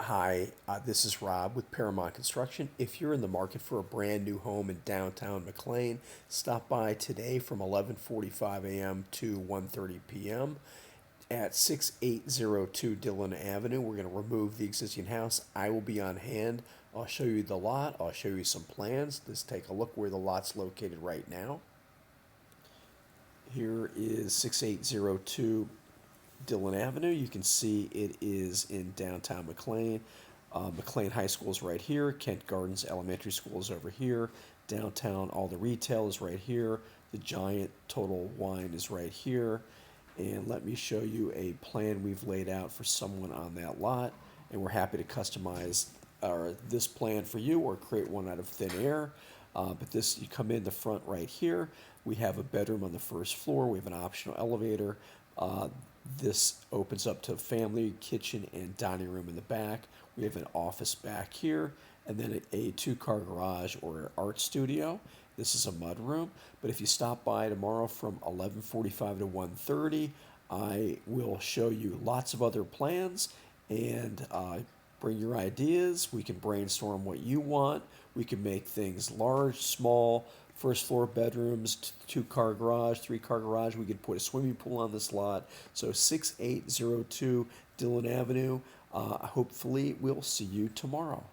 Hi, this is Rob with Paramount Construction. If you're in the market for a brand new home in downtown McLean, stop by today from 11:45 a.m. to 1:30 p.m. at 6802 Dillon Avenue. We're going to remove the existing house. I will be on hand. I'll show you the lot. I'll show you some plans. Let's take a look where the lot's located right now. Here is 6802 Dillon Avenue. You can see it is in downtown McLean. McLean High School is right here. Kent Gardens Elementary School is over here. Downtown, all the retail is right here. The Giant Total Wine is right here. And let me show you a plan we've laid out for someone on that lot. And we're happy to customize this plan for you or create one out of thin air. But this, you come in the front right here. We have a bedroom on the first floor. We have an optional elevator. This opens up to a family kitchen and dining room in the back. We have an office back here, and then a two-car garage or an art studio. This is a mud room. But if you stop by tomorrow from 11:45 to 1:30, I will show you lots of other plans and bring your ideas. We can brainstorm what you want. We can make things large, small, first floor bedrooms, two-car garage, three-car garage. We could put a swimming pool on this lot. So 6802 Dillon Avenue. Hopefully we'll see you tomorrow.